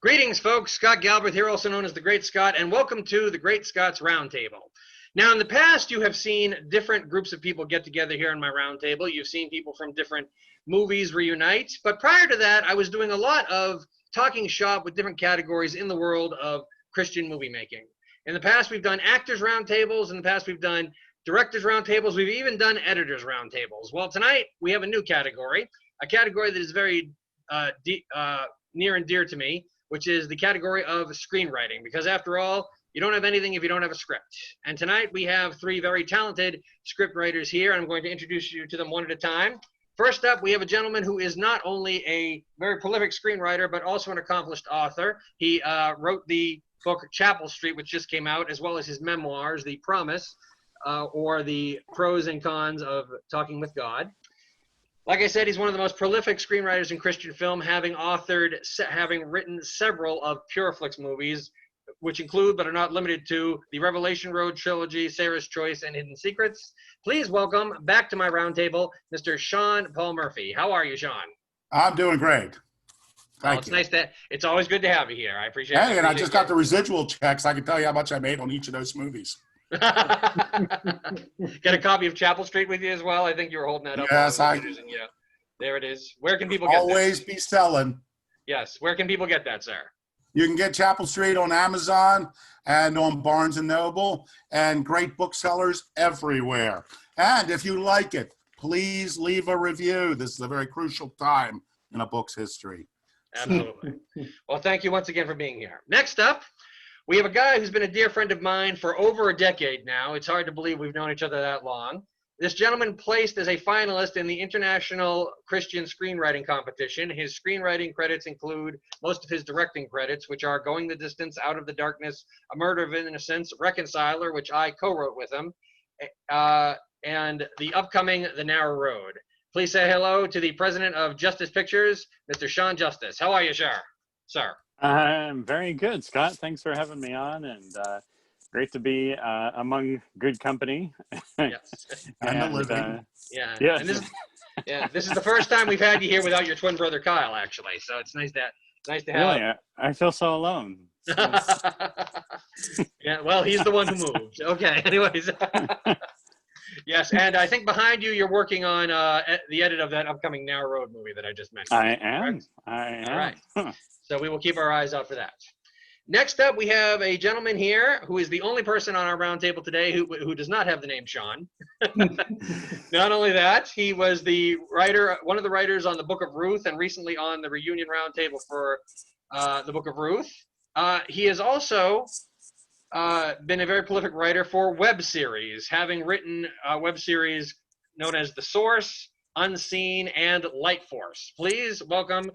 Greetings, folks. Scott Galbraith here, also known as The Great Scott, and welcome to The Great Scott's Roundtable. Now, in the past, you have seen different groups of people get together here on my roundtable. You've seen people from different movies reunite, but prior to that, I was doing a lot of talking shop with different categories in the world of Christian movie making. In the past, we've done actors roundtables. In the past, we've done directors roundtables. We've even done editors roundtables. Well, tonight, we have a new category, a category that is very near and dear to me, which is the category of screenwriting, because after all, you don't have anything if you don't have a script. And tonight we have three very talented script writers here, and I'm going to introduce you to them one at a time. First up, we have a gentleman who is not only a very prolific screenwriter, but also an accomplished author. He wrote the book Chapel Street, which just came out, as well as his memoirs, The Promise, or The Pros and Cons of Talking with God. Like I said, he's one of the most prolific screenwriters in Christian film, having written several of Pureflix movies, which include, but are not limited to, the Revelation Road trilogy, Sarah's Choice, and Hidden Secrets. Please welcome back to my roundtable, Mr. Shawn Paul Murphy. How are you, Shawn? I'm doing great. Thank you. It's always good to have you here. I appreciate it. Hey, and I just got the residual checks. I can tell you how much I made on each of those movies. Get a copy of Chapel Street with you as well. I think you were holding that up. Yes, there it is. Where can people get that? Always be selling. Yes. Where can people get that, sir? You can get Chapel Street on Amazon and on Barnes & Noble and great booksellers everywhere. And if you like it, please leave a review. This is a very crucial time in a book's history. Absolutely. Well, thank you once again for being here. Next up, we have a guy who's been a dear friend of mine for over a decade now. It's hard to believe we've known each other that long. This gentleman placed as a finalist in the International Christian Screenwriting Competition. His screenwriting credits include most of his directing credits, which are Going the Distance, Out of the Darkness, A Murder of Innocence, Reconciler, which I co-wrote with him, and the upcoming The Narrow Road. Please say hello to the president of Justice Pictures, Mr. Shawn Justice. How are you, sir? I'm very good, Scott. Thanks for having me on, and great to be among good company. Yes. Yeah. And this is the first time we've had you here without your twin brother Kyle, actually. So it's nice to have. Really, I feel so alone. Yeah. Well, he's the one who moved. Okay. Anyways. Yes, and I think behind you, you're working on the edit of that upcoming Narrow Road movie that I just mentioned. I am. All right. So we will keep our eyes out for that. Next up, we have a gentleman here who is the only person on our roundtable today who does not have the name Shawn. Not only that, he was one of the writers on the Book of Ruth, and recently on the reunion roundtable for the Book of Ruth. He has also been a very prolific writer for web series, having written web series known as The Source, Unseen, and Light Force. Please welcome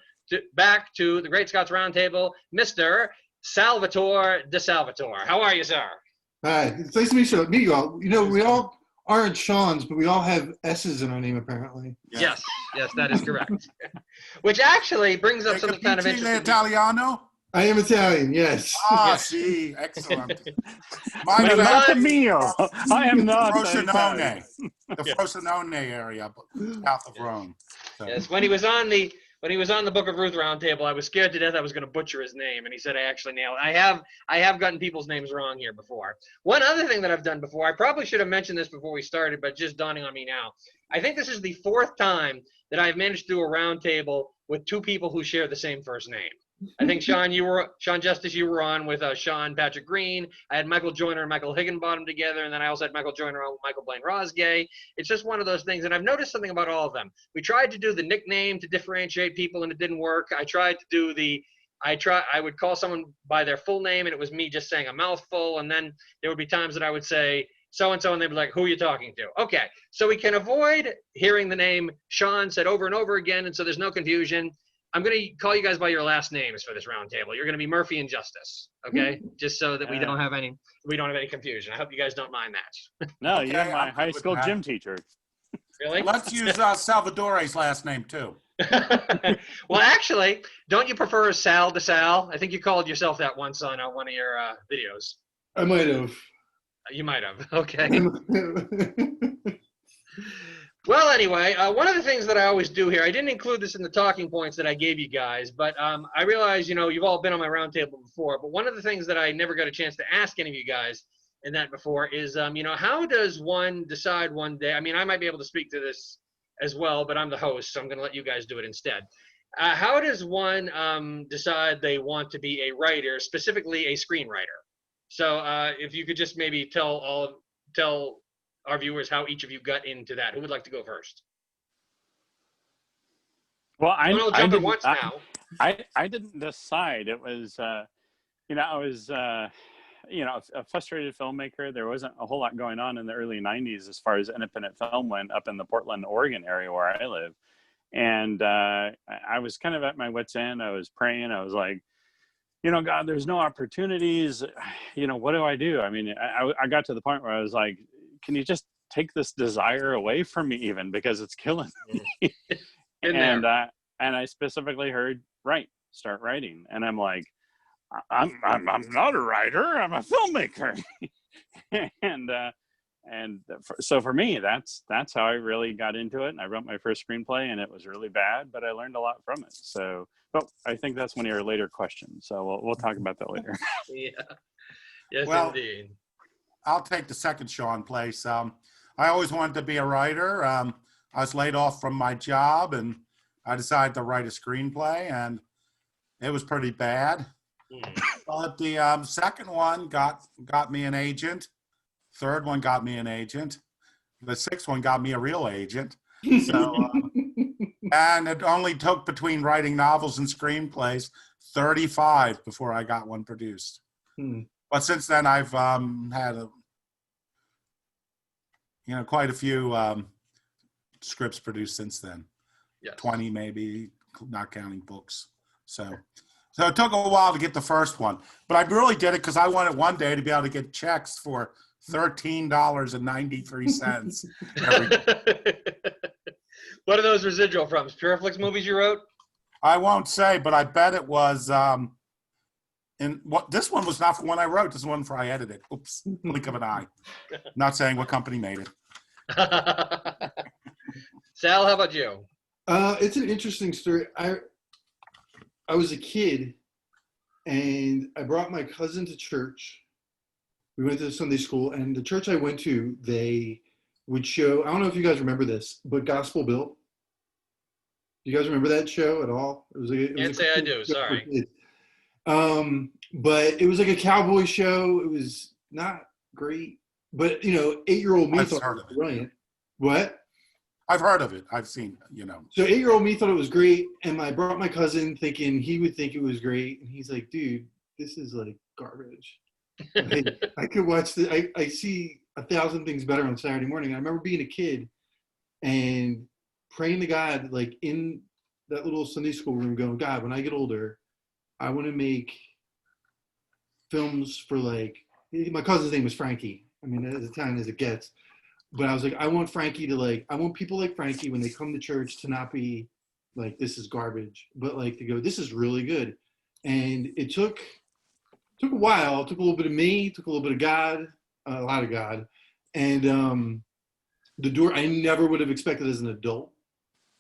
back to the Great Scott's Roundtable, Mr. Salvitor DeSalvitor. How are you, sir? Hi, it's nice to meet you all. You know, we all aren't Shawns, but we all have S's in our name, apparently. Yes, that is correct. Which actually brings up something kind of interesting. Italiano? I am Italian, yes. See, excellent. But not the meal. I am not Frosinone, the Frosinone area, south of Rome. So. Yes, when he was on the Book of Ruth roundtable, I was scared to death I was going to butcher his name, and he said I actually nailed it. I have gotten people's names wrong here before. One other thing that I've done before, I probably should have mentioned this before we started, but just dawning on me now. I think this is the fourth time that I've managed to do a roundtable with two people who share the same first name. I think Shawn Justice, you were on with Sean Patrick Green. I had Michael Joyner and Michael Higginbottom together, and then I also had Michael Joyner on with Michael Blaine Rosgay. It's just one of those things, and I've noticed something about all of them. We tried to do the nickname to differentiate people, and it didn't work. I tried to do I would call someone by their full name, and it was me just saying a mouthful, and then there would be times that I would say so-and-so, and they'd be like, who are you talking to? Okay, so we can avoid hearing the name Shawn said over and over again, and so there's no confusion. I'm going to call you guys by your last names for this roundtable. You're going to be Murphy and Justice, okay? Just so that we don't have any confusion. I hope you guys don't mind that. No, okay, you're my high school gym teacher. Really? Let's use Salvadore's last name too. Well, actually, don't you prefer Sal DeSal? I think you called yourself that once on one of your videos. I might have. You might have. Okay. Well, anyway, one of the things that I always do here, I didn't include this in the talking points that I gave you guys, but I realize, you've all been on my roundtable before, but one of the things that I never got a chance to ask any of you guys in that before is, how does one decide one day? I mean, I might be able to speak to this as well, but I'm the host, so I'm going to let you guys do it instead. How does one decide they want to be a writer, specifically a screenwriter? So if you could just maybe tell our viewers how each of you got into that. Who would like to go first? Well, I jump at once now. I didn't decide. It was, I was, a frustrated filmmaker. There wasn't a whole lot going on in the early 90s as far as independent film went up in the Portland, Oregon area where I live. And I was kind of at my wit's end. I was praying. I was like, God, there's no opportunities. What do I do? I mean, I got to the point where I was like, can you just take this desire away from me even, because it's killing me. And I specifically heard, start writing. And I'm like, I'm not a writer, I'm a filmmaker. So for me, that's how I really got into it. And I wrote my first screenplay, and it was really bad, but I learned a lot from it. So, but I think that's one of your later questions. So we'll talk about that later. Yeah. Yes, well, indeed. I'll take the second Shawn place. I always wanted to be a writer. I was laid off from my job, and I decided to write a screenplay, and it was pretty bad. But the second one got me an agent. Third one got me an agent. The sixth one got me a real agent. So, and it only took, between writing novels and screenplays, 35 before I got one produced. But since then, I've had quite a few scripts produced since then. Yes. 20 maybe, not counting books. So it took a while to get the first one, but I really did it because I wanted one day to be able to get checks for $13.93 every day. What are those residual from? Pureflix movies you wrote? I won't say, but I bet it was. This one was not for one I wrote. This one for I edited. Oops, blink of an eye. Not saying what company made it. Sal, how about you? It's an interesting story. I was a kid, and I brought my cousin to church. We went to Sunday school, and the church I went to, they would show, I don't know if you guys remember this, but Gospel Bill. Do you guys remember that show at all? Can't say I do, sorry. But it was like a cowboy show. It was not great, but 8-year-old me thought it was brilliant. What? I've heard of it. I've seen, So 8-year-old me thought it was great, and I brought my cousin thinking he would think it was great, and he's like, dude, this is like garbage. I could watch I see 1,000 things better on Saturday morning. I remember being a kid and praying to God, like in that little Sunday school room, going, God, when I get older, I want to make films for my cousin's name was Frankie. I mean, as Italian as it gets. But I was like, I want I want people like Frankie, when they come to church, to not be like, this is garbage, but to go, this is really good. And it took a while. It took a little bit of me, took a little bit of God, a lot of God. And the door, I never would have expected as an adult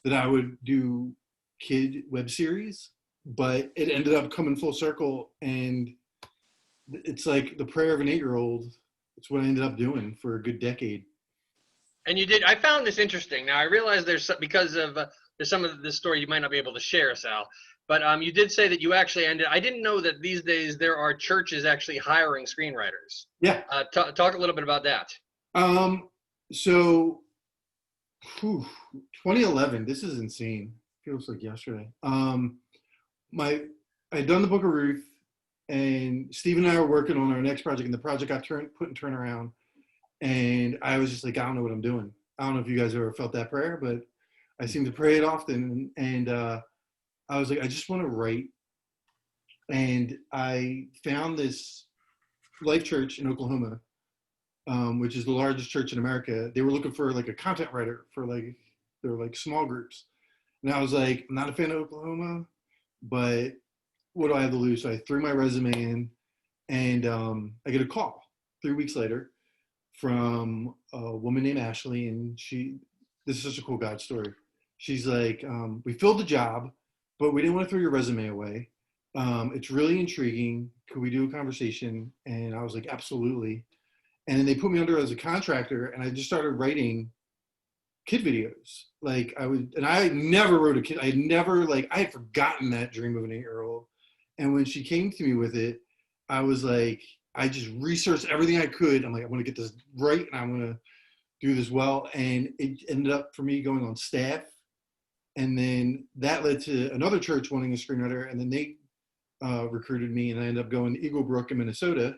that I would do kid web series, but it ended up coming full circle. And it's like the prayer of an 8-year-old. It's what I ended up doing for a good decade. And you did. I found this interesting. Now I realize there's some of this story you might not be able to share, Sal. But you did say that you actually ended. I didn't know that these days there are churches actually hiring screenwriters. Yeah. Talk a little bit about that. So, 2011. This is insane. Feels like yesterday. I'd done the Book of Ruth, and Steve and I were working on our next project, and the project got put in turnaround. And I was just like, I don't know what I'm doing. I don't know if you guys ever felt that prayer, but I seem to pray it often. And I was like, I just want to write. And I found this Life Church in Oklahoma, which is the largest church in America. They were looking for a content writer for their small groups. And I was like, I'm not a fan of Oklahoma, but what do I have to lose? So I threw my resume in, and I get a call 3 weeks later from a woman named Ashley, and this is such a cool God story. She's like, we filled the job, but we didn't want to throw your resume away. It's really intriguing. Could we do a conversation? And I was like, absolutely. And then they put me under as a contractor, and I just started writing kid videos. Like I never wrote a kid. I had forgotten that dream of an 8-year-old. And when she came to me with it, I was like, I just researched everything I could. I'm like, I'm going to get this right, and I'm going to do this well. And it ended up for me going on staff. And then that led to another church wanting a screenwriter. And then they recruited me, and I ended up going to Eagle Brook in Minnesota,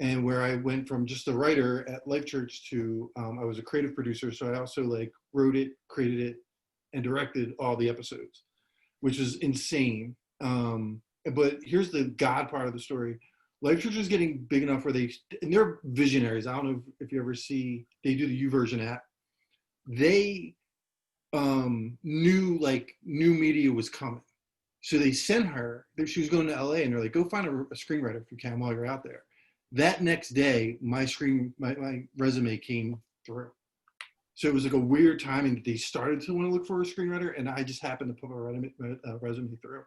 and where I went from just a writer at Life Church to I was a creative producer. So I also like wrote it, created it, and directed all the episodes, which was insane. But here's the God part of the story. Life Church is getting big enough where they're visionaries. I don't know if you ever see, they do the YouVersion app. They knew like new media was coming. So they sent her, she was going to LA, and they're like, go find a screenwriter if you can while you're out there. That next day, my resume came through. So it was like a weird timing that they started to want to look for a screenwriter, and I just happened to put my resume through.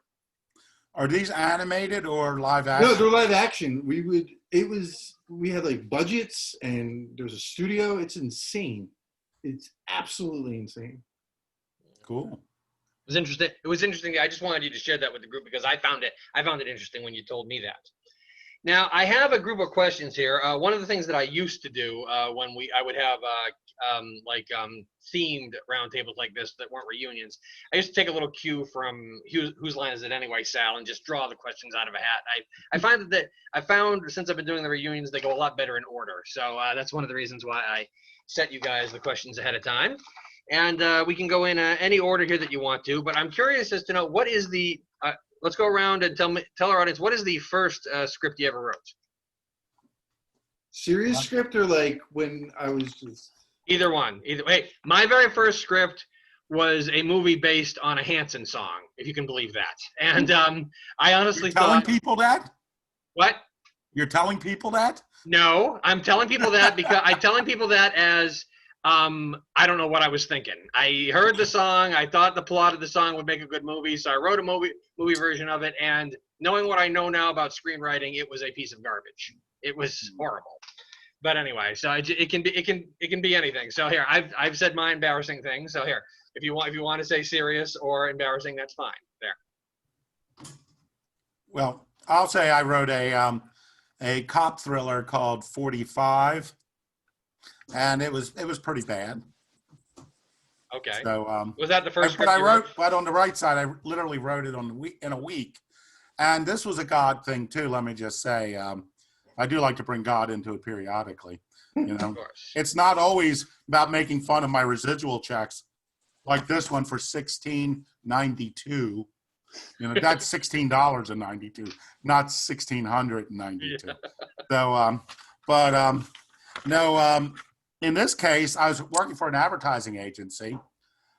Are these animated or live action? No, they're live action. We had like budgets, and there's a studio. It's insane. It's absolutely insane. Cool. It was interesting. It was interesting. I just wanted you to share that with the group because I found it interesting when you told me that. Now, I have a group of questions here. One of the things that I used to do when I would have themed roundtables like this that weren't reunions, I used to take a little cue from Whose Line Is It Anyway, Sal, and just draw the questions out of a hat. I found since I've been doing the reunions, they go a lot better in order. So that's one of the reasons why I set you guys the questions ahead of time. And we can go in any order here that you want to, but I'm curious as to know what is the let's go around and tell our audience, what is the first script you ever wrote? Serious script, or like when I was just... Either one. Hey, my very first script was a movie based on a Hanson song, if you can believe that. And I honestly You're telling people that? What? You're telling people that? No, I'm telling people that because I'm telling people that as I don't know what I was thinking. I heard the song. I thought the plot of the song would make a good movie, so I wrote a movie version of it. And knowing what I know now about screenwriting, it was a piece of garbage. It was horrible. But anyway, so it can be anything. So here, I've said my embarrassing thing. So here, if you want to say serious or embarrassing, that's fine. There. Well, I'll say I wrote a cop thriller called 45. And it was pretty bad. Okay. So was that the first? But but on the right side, I literally wrote it in a week. And this was a God thing too. Let me just say, I do like to bring God into it periodically. You know, Of course. It's not always about making fun of my residual checks, like this one for $16.92. You know, that's $16.92, not $1,692. Yeah. So, no. In this case, I was working for an advertising agency.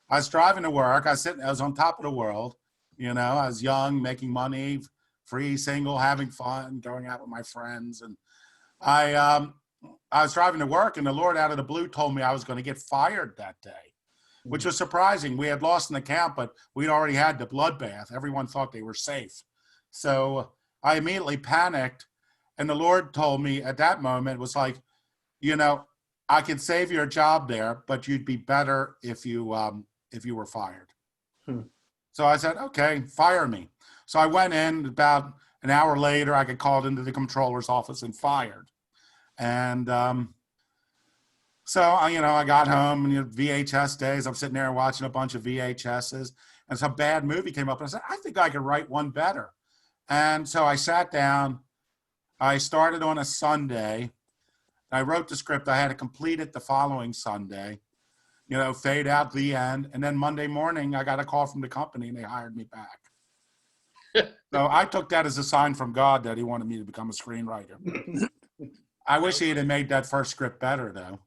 I was driving to work. I was on top of the world. You know, I was young, making money, free, single, having fun, going out with my friends. And I was driving to work, and the Lord out of the blue told me I was going to get fired that day, which was surprising. We had lost an account, but we'd already had the bloodbath. Everyone thought they were safe. So I immediately panicked. And the Lord told me at that moment, was like, you know, I can save your job there, but you'd be better if you were fired. So I said, okay, fire me. So I went in. About an hour later, I got called into the controller's office and fired. And so, you know, I got home, and VHS days, I'm sitting there watching a bunch of VHSs, and some bad movie came up, and I said, I think I could write one better. And so I sat down. I started on a Sunday. I wrote the script. I had to complete it the following Sunday, you know, fade out the end. And then Monday morning, I got a call from the company, and they hired me back. So I took that as a sign from God that he wanted me to become a screenwriter. I wish he had made that first script better, though.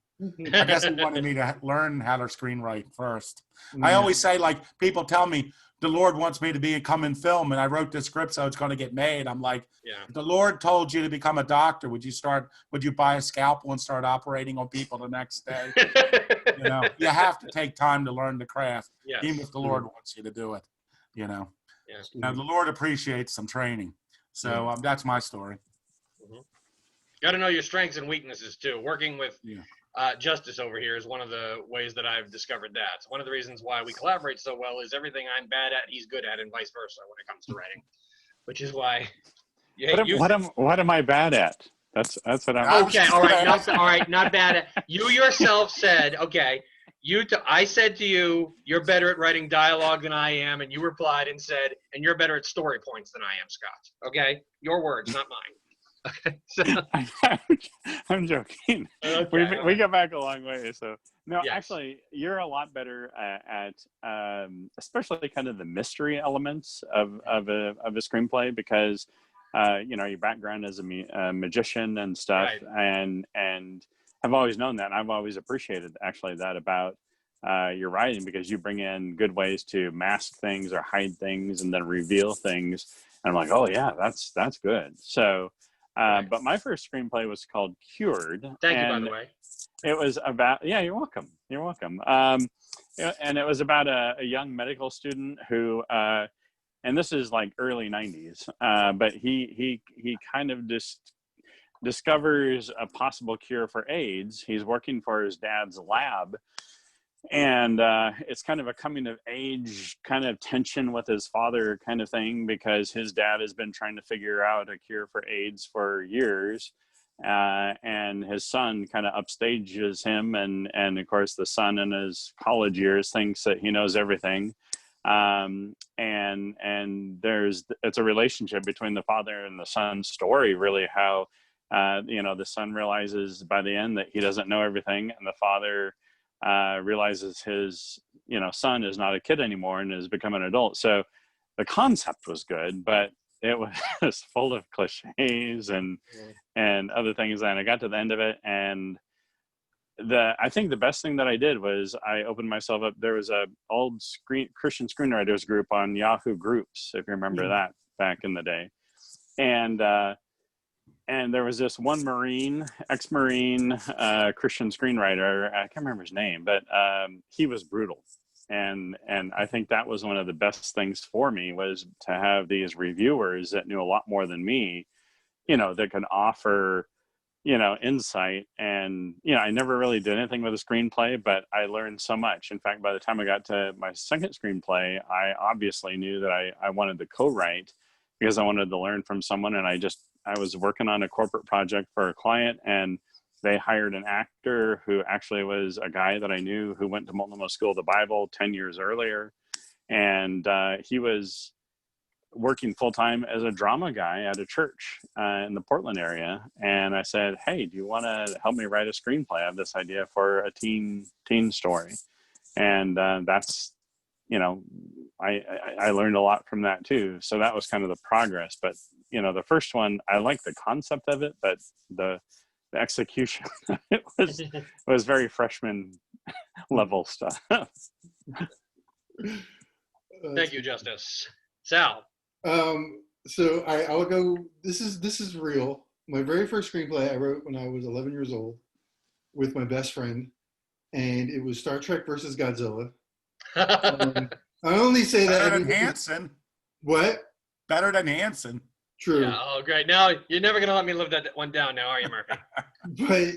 I guess he wanted me to learn how to screenwrite first. I always say, like, people tell me, the Lord wants me to become in film, and I wrote the script so it's going to get made. I'm like, if the Lord told you to become a doctor, would you buy a scalpel and start operating on people the next day? You know, you have to take time to learn the craft, even if the Lord wants you to do it, you know. Now, the Lord appreciates some training. So that's my story. Got to know your strengths and weaknesses too. Working with Justice over here is one of the ways that I've discovered that. One of the reasons why we collaborate so well is everything I'm bad at, he's good at, and vice versa when it comes to writing. Which is why. What am I bad at? That's what I'm. Okay, all right, not bad at. You yourself said, okay. I said to you, you're better at writing dialogue than I am, and you replied and said, and you're better at story points than I am, Scott. Okay, your words, not mine. Okay, so. I'm joking. Okay, we go back a long way. So no, actually, you're a lot better at especially kind of the mystery elements of a screenplay because your background as a magician and stuff, and I've always known that. And I've always appreciated actually that about your writing because you bring in good ways to mask things or hide things and then reveal things. And I'm like, oh yeah, that's good. So. But my first screenplay was called Cured. Thank you, by the way. It was about, you're welcome. You're welcome. And it was about a young medical student who, and this is like early 90s, but he kind of discovers a possible cure for AIDS. He's working for his dad's lab. And it's kind of a coming of age kind of tension with his father kind of thing because his dad has been trying to figure out a cure for AIDS for years. And his son kind of upstages him. And of course, the son in his college years thinks that he knows everything. And it's a relationship between the father and the son's story, really, how, the son realizes by the end that he doesn't know everything. And the father realizes his son is not a kid anymore and has become an adult. So the concept was good, but it was full of cliches and other things. And I got to the end of it, and I think the best thing that I did was I opened myself up. There was a old Christian screenwriters group on Yahoo Groups, if you remember that back in the day, and there was this one ex-Marine Christian screenwriter. I can't remember his name, but he was brutal. And I think that was one of the best things for me was to have these reviewers that knew a lot more than me, that could offer, insight. And, I never really did anything with a screenplay, but I learned so much. In fact, by the time I got to my second screenplay, I obviously knew that I wanted to co-write because I wanted to learn from someone. And I was working on a corporate project for a client, and they hired an actor who actually was a guy that I knew who went to Multnomah School of the Bible 10 years earlier. And he was working full-time as a drama guy at a church in the Portland area. And I said, hey, do you want to help me write a screenplay? I have this idea for a teen story. And that's, I learned a lot from that too. So that was kind of the progress. But, the first one, I liked the concept of it, but the execution it was very freshman level stuff. Thank you, Justice. Sal. So I'll go. This is real. My very first screenplay I wrote when I was 11 years old with my best friend, and it was Star Trek versus Godzilla. I only say that. Better than Hanson. What? Better than Hanson. True. Yeah, oh, great. Now, you're never going to let me live that one down now, are you, Murphy? But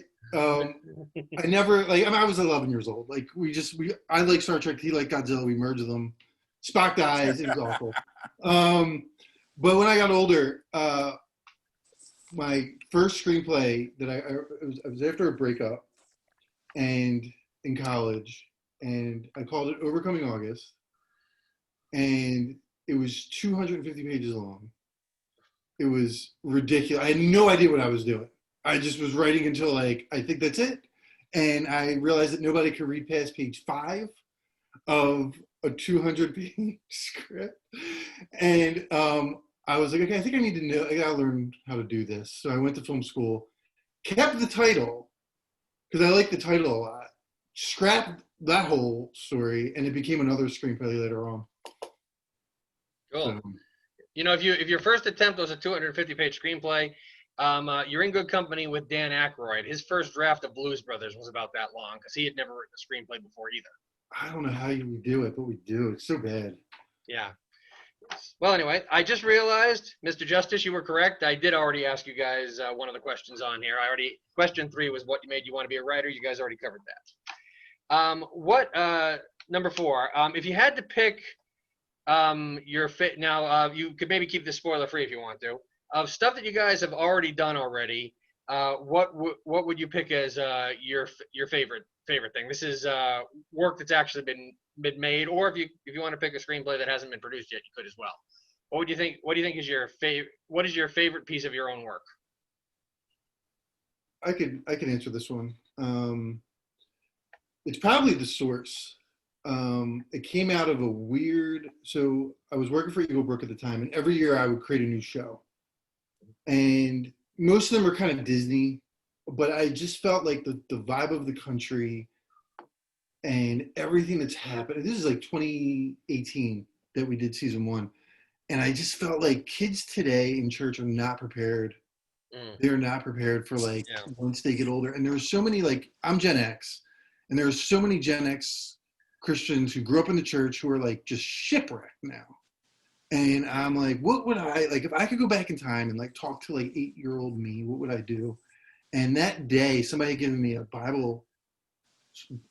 I never, I was 11 years old. I like Star Trek, he liked Godzilla, we merged them. Spock dies, it was awful. But when I got older, my first screenplay that I was after a breakup and in college, and I called it Overcoming August, and it was 250 pages long. It was ridiculous. I had no idea what I was doing. I just was writing until I think that's it. And I realized that nobody could read past page 5 of a 200-page script. And I was like, okay, I think I gotta learn how to do this. So I went to film school, kept the title, because I like the title a lot, scrapped that whole story, and it became another screenplay later on. Cool. So, You know, if your first attempt was a 250-page screenplay, you're in good company with Dan Aykroyd. His first draft of Blues Brothers was about that long because he had never written a screenplay before either. I don't know how you do it, but we do. It's so bad. Yeah. Well, anyway, I just realized, Mr. Justice, you were correct. I did already ask you guys one of the questions on here. Question 3 was what made you want to be a writer. You guys already covered that. Number 4, if you had to pick your fit now, you could maybe keep this spoiler free if you want to. Of stuff that you guys have already done already, what would you pick as your favorite thing? This is work that's actually been made, or if you want to pick a screenplay that hasn't been produced yet, you could as well. What do you think is your favorite? What is your favorite piece of your own work? I could answer this one. It's probably The Source. It came out of a weird. So I was working for Eagle Brook at the time, and every year I would create a new show, and most of them are kind of Disney, but I just felt like the vibe of the country and everything that's happened. This is like 2018 that we did season 1. And I just felt like kids today in church are not prepared. They're not prepared for once they get older. And there were so many, I'm Gen X, and there are so many Gen X Christians who grew up in the church who are like just shipwrecked now. And I'm like, what would I, if I could go back in time and talk to 8-year-old me, what would I do? And that day, somebody had given me a Bible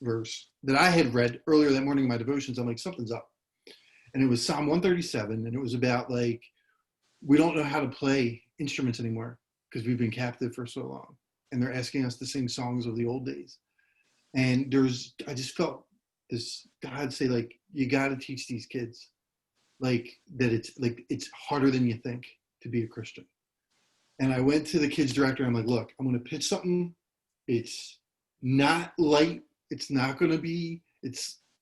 verse that I had read earlier that morning in my devotions. I'm like, something's up. And it was Psalm 137. And it was about we don't know how to play instruments anymore because we've been captive for so long. And they're asking us to sing songs of the old days. And I just felt this God say, you got to teach these kids that it's harder than you think to be a Christian. And I went to the kids director. I'm like, look, I'm going to pitch something. It's not light. It's not going to be,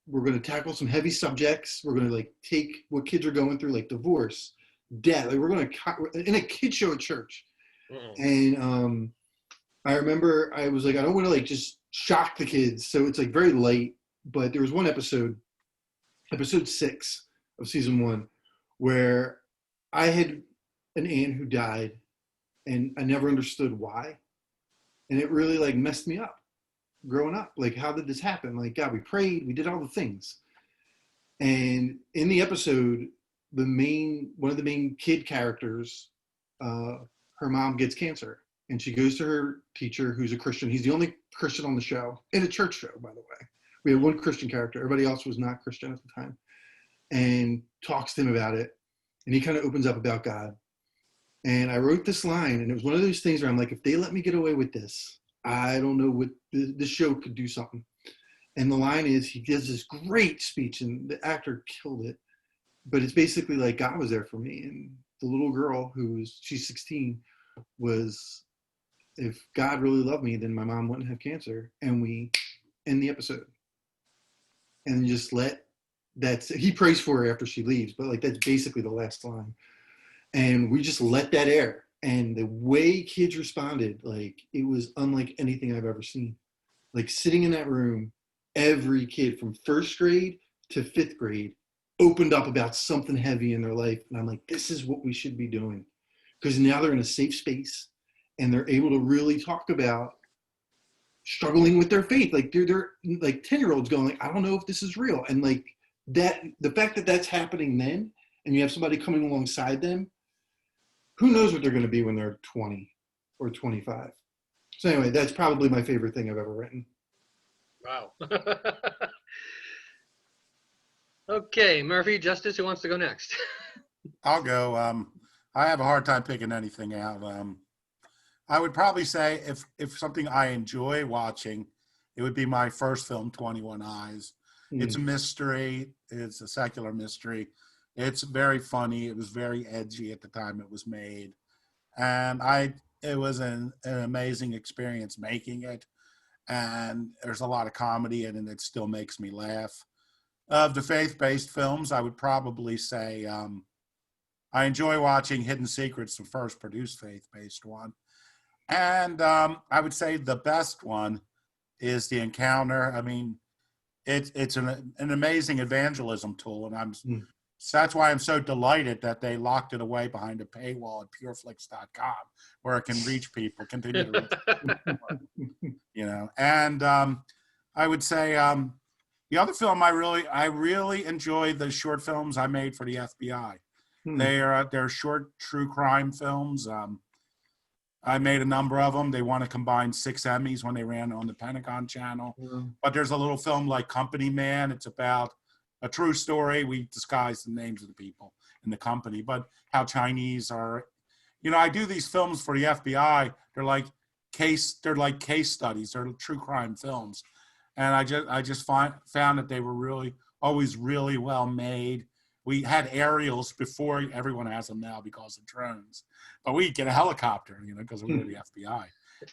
we're going to tackle some heavy subjects. We're going to take what kids are going through, like divorce, death. We're going to, in a kid show at church. And I remember I was I don't want to just shock the kids. So it's very light, but there was one episode 6 of season 1, where I had an aunt who died and I never understood why. And it really messed me up growing up. How did this happen? God, we prayed, we did all the things. And in the episode, one of the main kid characters, her mom gets cancer, and she goes to her teacher, who's a Christian. He's the only Christian on the show, in a church show, by the way. We had one Christian character. Everybody else was not Christian at the time, and talks to him about it. And he kind of opens up about God. And I wrote this line, and it was one of those things where I'm like, if they let me get away with this, I don't know what this show could do something. And the line is, he gives this great speech, and the actor killed it. But it's basically God was there for me. And the little girl she's 16, was, if God really loved me, then my mom wouldn't have cancer. And we end the episode. And just he prays for her after she leaves, but that's basically the last line. And we just let that air. And the way kids responded, it was unlike anything I've ever seen. Sitting in that room, every kid from 1st grade to 5th grade opened up about something heavy in their life. And I'm like, this is what we should be doing. Because now they're in a safe space and they're able to really talk about struggling with their faith. They're 10-year-olds going, I don't know if this is real. And that, the fact that that's happening then, and you have somebody coming alongside them, who knows what they're going to be when they're 20 or 25. So anyway, that's probably my favorite thing I've ever written. Wow. Okay, Murphy, Justice, who wants to go next? I'll go. I have a hard time picking anything out. I would probably say if something I enjoy watching, it would be my first film, 21 Eyes. It's a mystery. It's a secular mystery. It's very funny. It was very edgy at the time it was made. And it was an amazing experience making it. And there's a lot of comedy in it, and it still makes me laugh. Of the faith-based films, I would probably say I enjoy watching Hidden Secrets, the first produced faith-based one. And I would say the best one is The Encounter. I mean, it's an amazing evangelism tool, and I'm So that's why I'm so delighted that they locked it away behind a paywall at pureflix.com, where it can reach people, continue to reach people, you know. And I would say the other film I really enjoy the short films I made for the FBI. They're short true crime films. I made a number of them. They want to combine 6 Emmys when they ran on the Pentagon Channel. But there's a little film like Company Man. It's about a true story. We disguise the names of the people in the company, but how Chinese are, you know, I do these films for the FBI. They're like case studies. They're true crime films. And I just found that they were always really well made. We had aerials before everyone has them now because of drones, but we get a helicopter, you know, because we were the FBI,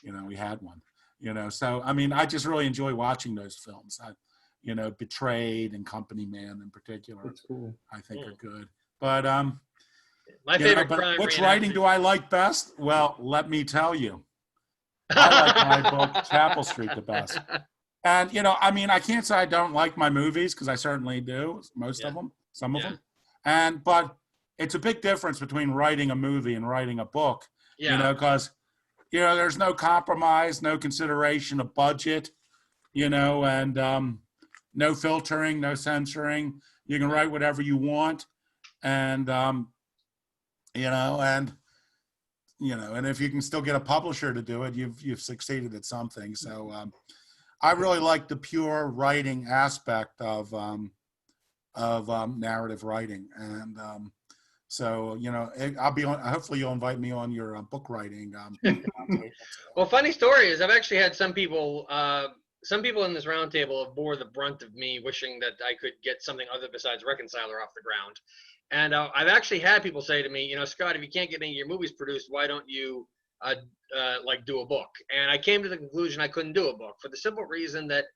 you know, we had one, you know. So, I mean, I just really enjoy watching those films. You know, Betrayed and Company Man in particular, That's cool. I think are good. But my favorite crime. Which writing do I like best? Well, let me tell you, I like my book Chapel Street the best. And you know, I mean, I can't say I don't like my movies because I certainly do, most of them, some of them. But it's a big difference between writing a movie and writing a book. You know, because you know there's no compromise, no consideration of budget, you know, and no filtering, no censoring. You can write whatever you want, and you know, and if you can still get a publisher to do it, you've succeeded at something. So I really like the pure writing aspect of narrative writing, and so you know, I'll be on. Hopefully, you'll invite me on your book writing. Well, funny story is I've actually had some people in this roundtable have bore the brunt of me wishing that I could get something other besides Reconciler off the ground. And I've actually had people say to me, you know, Scott, if you can't get any of your movies produced, why don't you like do a book? And I came to the conclusion I couldn't do a book for the simple reason that,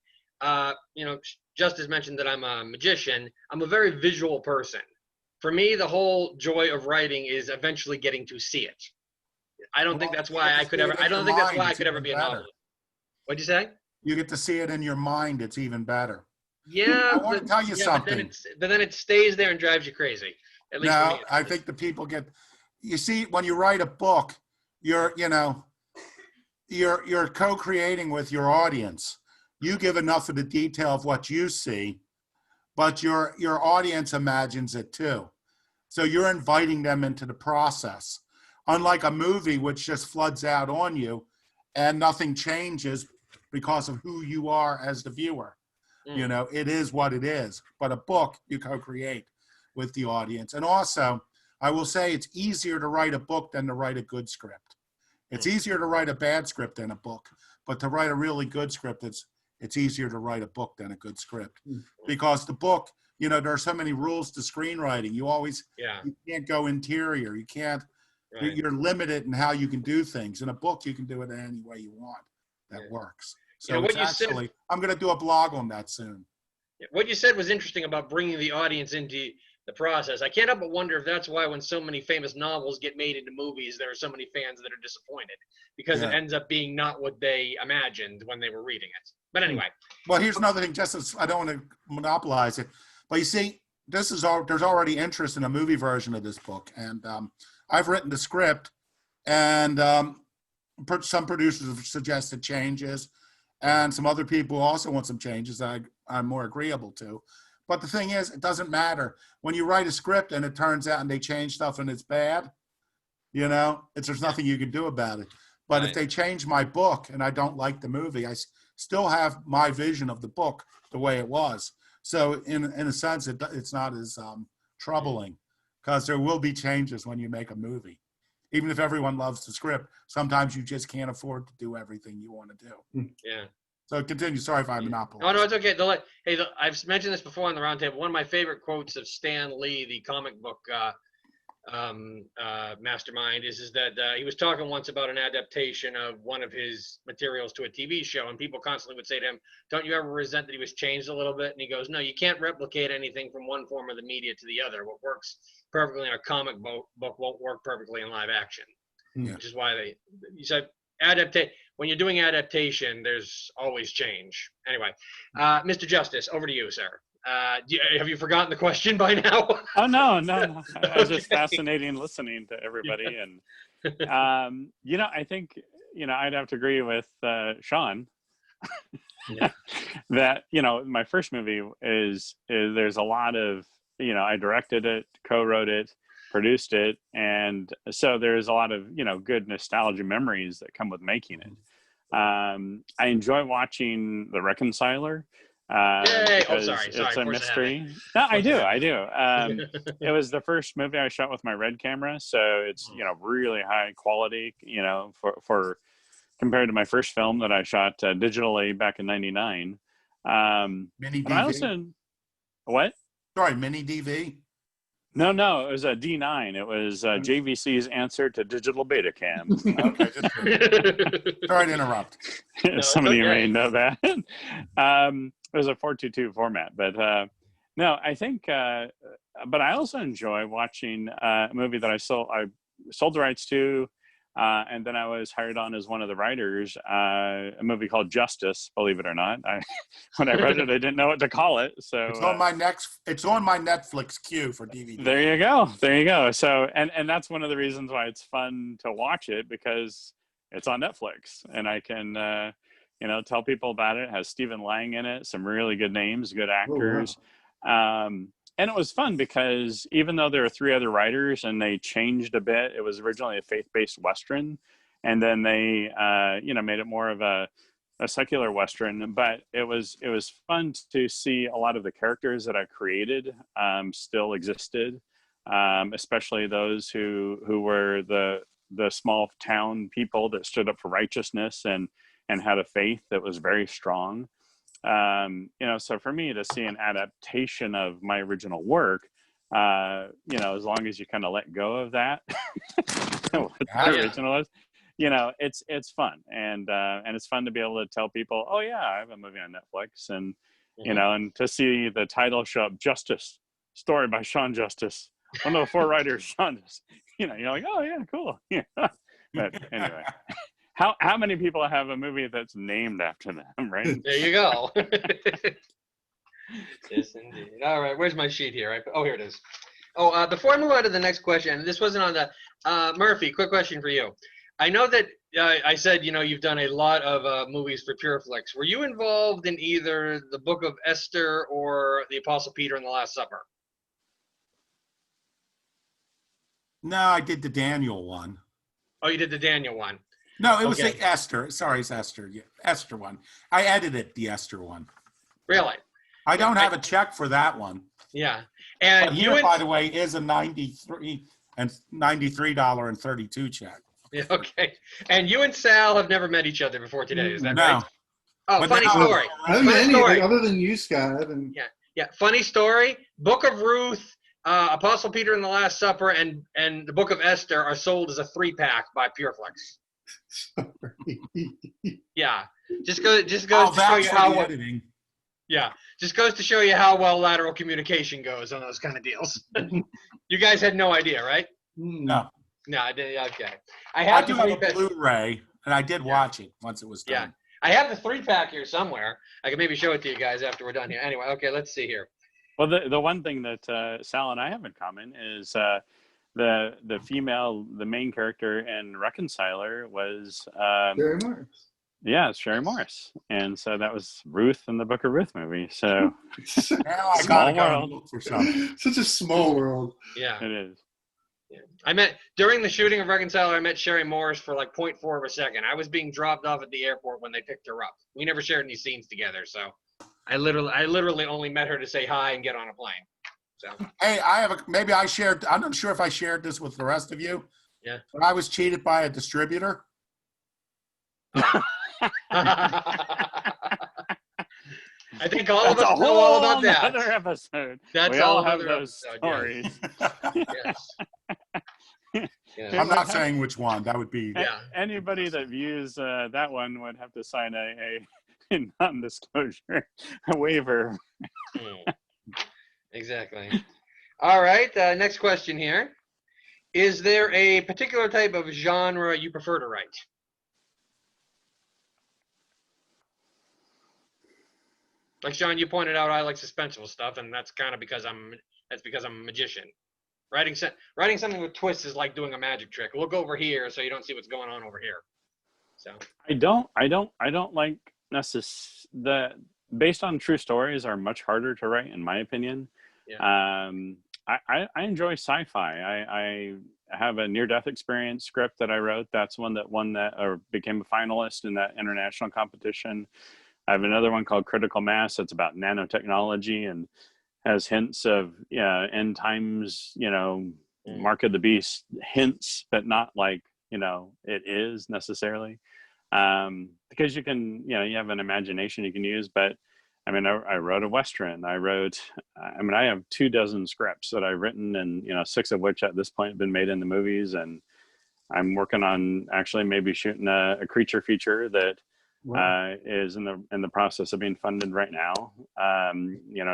you know, Justice mentioned that I'm a magician. I'm a very visual person. For me, the whole joy of writing is eventually getting to see it. I don't think that's why I could ever. I don't think that's why I could ever be a novelist. What'd you say? You get to see it in your mind. It's even better. Yeah, I want to tell you something. But then it stays there and drives you crazy. At least no, I think the people get. You see, when you write a book, you're co-creating with your audience. You give enough of the detail of what you see, but your audience imagines it too. So you're inviting them into the process. Unlike a movie, which just floods out on you, and nothing changes because of who you are as the viewer. You know, it is what it is. But a book, you co-create with the audience. And also, I will say it's easier to write a book than to write a good script. It's easier to write a bad script than a book. But to write a really good script, it's easier to write a book than a good script. Because the book, you know, there are so many rules to screenwriting. You can't go interior. You can't, you're limited in how you can do things. In a book, you can do it any way you want. That works. So you know, I'm going to do a blog on that soon. What you said was interesting about bringing the audience into the process. I can't help but wonder if that's why when so many famous novels get made into movies, there are so many fans that are disappointed because it ends up being not what they imagined when they were reading it. But anyway. Well, here's another thing, just as I don't want to monopolize it, but you see, there's already interest in a movie version of this book. And I've written the script, and some producers have suggested changes, and some other people also want some changes that I'm more agreeable to. But the thing is, it doesn't matter. When you write a script and it turns out and they change stuff and it's bad, you know, there's nothing you can do about it. But if they change my book and I don't like the movie, I still have my vision of the book the way it was. So in a sense, it's not as troubling, because there will be changes when you make a movie. Even if everyone loves the script, sometimes you just can't afford to do everything you want to do. Yeah. So continue. Sorry if I monopolized. Oh, no, it's okay. I've mentioned this before on the roundtable. One of my favorite quotes of Stan Lee, the comic book mastermind, is that he was talking once about an adaptation of one of his materials to a TV show, and people constantly would say to him, "Don't you ever resent that he was changed a little bit?" And he goes, "No, you can't replicate anything from one form of the media to the other. What works perfectly in a comic book won't work perfectly in live action." Which is why you said when you're doing adaptation, there's always change. Anyway, Mr. Justice, over to you, sir. Have you forgotten the question by now? Oh, no. It was just Okay. fascinating listening to everybody. And, I think, I'd have to agree with Shawn Yeah. that, my first movie is there's a lot of, I directed it, co-wrote it, produced it. And so there's a lot of, good nostalgia memories that come with making it. I enjoy watching The Reconciler. Yay! Oh, Because sorry, it's a force ahead. mystery. No, I do. It was the first movie I shot with my Red camera, so it's really high quality. For compared to my first film that I shot digitally back in '99. Mini But I DV? also what? Sorry, mini DV? No, it was a D9. It was JVC's answer to digital Betacam. Okay, just sorry to interrupt. Somebody okay. may know that. It was a 422 format, but no, I think. But I also enjoy watching a movie that I sold the rights to, and then I was hired on as one of the writers. A movie called Justice, believe it or not. When I read it, I didn't know what to call it. So It's on my Netflix queue for DVD. There you go. So, and that's one of the reasons why it's fun to watch it, because it's on Netflix, and I can tell people about it. It has Stephen Lang in it, some really good names, good actors. Oh, wow. And it was fun because even though there were 3 other writers and they changed a bit, it was originally a faith-based Western, and then they made it more of a secular Western. But it was fun to see a lot of the characters that I created still existed, especially those who were the small town people that stood up for righteousness and had a faith that was very strong. So for me to see an adaptation of my original work, as long as you kind of let go of that, what the original was, it's fun. And it's fun to be able to tell people, oh yeah, I have a movie on Netflix, and, and to see the title show up, Justice, story by Shawn Justice, one of the 4 writers, Shawn Justice, you're like, oh yeah, cool. Yeah. But anyway. How many people have a movie that's named after them, right? There you go. Yes, indeed. All right, where's my sheet here? Oh, here it is. Oh, before I move on to the next question, this wasn't on the Murphy. Quick question for you. I know that I said you've done a lot of movies for Pureflix. Were you involved in either the Book of Esther or the Apostle Peter and the Last Supper? No, I did the Daniel one. Oh, you did the Daniel one. No, it was the Esther. Sorry, it's Esther. Yeah, Esther one. I edited the Esther one. Really? I don't have a check for that one. Yeah. And but here, by the way, is a $93.32 check. Yeah, okay. And you and Sal have never met each other before today, is that right? Oh, But funny now- story. I haven't met Funny anybody story. other than you, Scott. And Yeah. Funny story. Book of Ruth, Apostle Peter and the Last Supper, and the Book of Esther are sold as a 3-pack by Pureflix. Yeah. Just goes to show you how well. Editing. Yeah. Just goes to show you how well lateral communication goes on those kind of deals. You guys had no idea, right? No. No, I did. Okay. I do have a Blu-ray, and I did watch it once it was done. Yeah. I have the 3-pack here somewhere. I can maybe show it to you guys after we're done here. Anyway, okay, let's see here. Well, the one thing that Sal and I have in common is the female, the main character and reconciler was Sherry Morris. Yeah, it's Sherry Morris, and so that was Ruth in the Book of Ruth movie. So Now I Small gotta go world. look for something. Such a small world. Yeah. it is. Yeah. I met during the shooting of Reconciler. I met Sherry Morris for like 0.4 of a second. I was being dropped off at the airport when they picked her up. We never shared any scenes together, so I literally only met her to say hi and get on a plane. So Hey, I'm not sure if I shared this with the rest of you. Yeah. But I was cheated by a distributor. I think all of us know all about that. Another episode. That's We all all have another those episode, stories. Yes. Yes. I'm not saying which one. That would be. Yeah. Anybody that views that one would have to sign a non-disclosure, a waiver. Exactly. All right. Next question here. Is there a particular type of genre you prefer to write? Like Sean, you pointed out, I like suspenseful stuff, and that's kind of because I'm a magician. Writing something with twists is like doing a magic trick. Look over here so you don't see what's going on over here. So I don't like based on true stories are much harder to write, in my opinion. Yeah. I enjoy sci-fi. I have a near-death experience script that I wrote. That's one that won that or became a finalist in that international competition. I have another one called Critical Mass. That's about nanotechnology and has hints of end times, Mark of the Beast hints, but not like it is necessarily. Because you can, you have an imagination you can use. But I mean, I wrote a Western. I have 24 scripts that I've written, and 6 of which at this point have been made into movies. And I'm working on actually maybe shooting a creature feature that is in the process of being funded right now.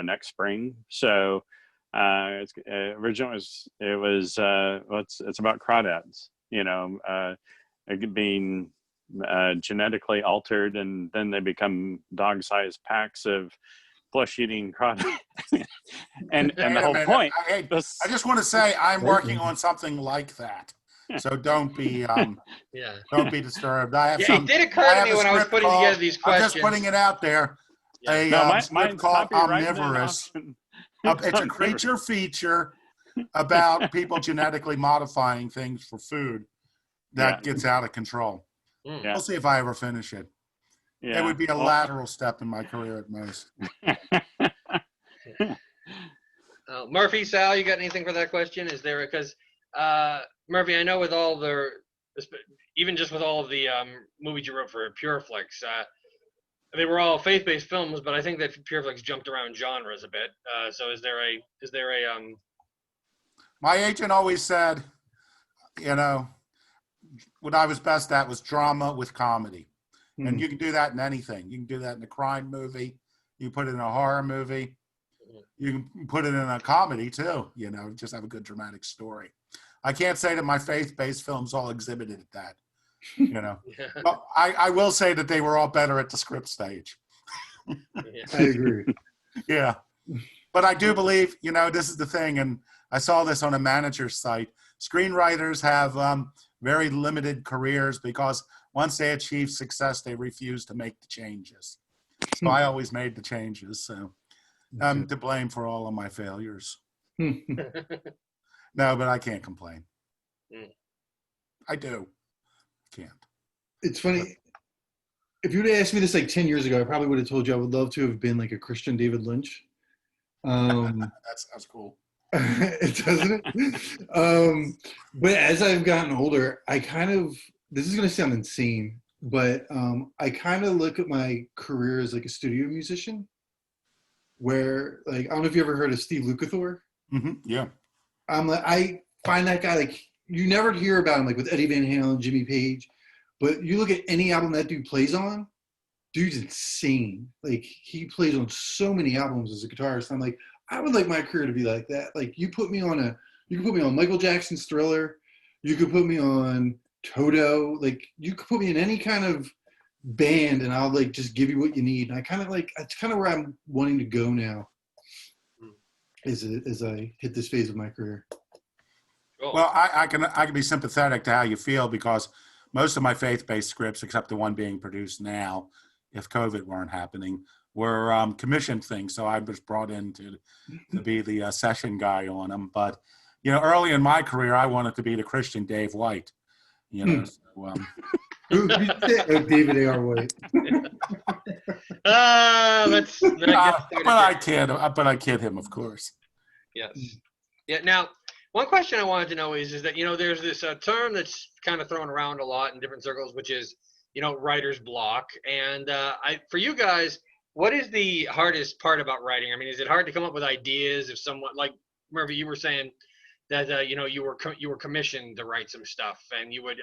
Next spring. So it's originally it's about crawdads. Being genetically altered, and then they become dog-sized packs of flesh-eating crawdads. and the whole point. I just want to say I'm working on something like that. So don't be don't be disturbed. I have it did occur to me when I was putting together these questions. I'm just putting it out there. Yeah. A script called Omnivorous. It's a creature feature about people genetically modifying things for food that gets out of control. Mm. We'll see if I ever finish it. Yeah. It would be a lateral step in my career at most. Murphy, Sal, you got anything for that question? Is there, because Murphy, I know with all the, even just with all of the movies you wrote for Pureflix, they were all faith-based films, but I think that Pureflix jumped around genres a bit. So is there a My agent always said, what I was best at was drama with comedy. And you can do that in anything. You can do that in a crime movie. You can put it in a horror movie. You can put it in a comedy too, just have a good dramatic story. I can't say that my faith-based films all exhibited that, But I will say that they were all better at the script stage. I agree. Yeah. But I do believe, this is the thing, and I saw this on a manager's site. Screenwriters have very limited careers because once they achieve success, they refuse to make the changes. So I always made the changes. So I'm to blame for all of my failures. No, but I can't complain. I do. Can't. It's funny. If you would have asked me this like 10 years ago, I probably would have told you I would love to have been like a Christian David Lynch. That's cool. It doesn't it? But as I've gotten older, this is going to sound insane, but I kind of look at my career as like a studio musician where, like, I don't know if you ever heard of Steve Lukather. Yeah. I find that guy, like, you never hear about him, like with Eddie Van Halen, Jimmy Page, but you look at any album that dude plays on, dude's insane. Like, he plays on so many albums as a guitarist. I'm like, I would like my career to be like that. Like, you can put me on Michael Jackson's Thriller. You could put me on Toto. Like, you could put me in any kind of band and I'll like just give you what you need. And that's kind of where I'm wanting to go now as I hit this phase of my career. Well, I can be sympathetic to how you feel because most of my faith-based scripts, except the one being produced now, if COVID weren't happening, were commissioned things. So I was brought in to be the session guy on them. But, early in my career, I wanted to be the Christian Dave White. So, David A.R. White. But I kid him, of course. Yes. Yeah. Now, one question I wanted to know is that, there's this term that's kind of thrown around a lot in different circles, which is, writer's block. And for you guys, what is the hardest part about writing? I mean, is it hard to come up with ideas if someone, like Murphy, you were saying that, you were commissioned to write some stuff, and you would,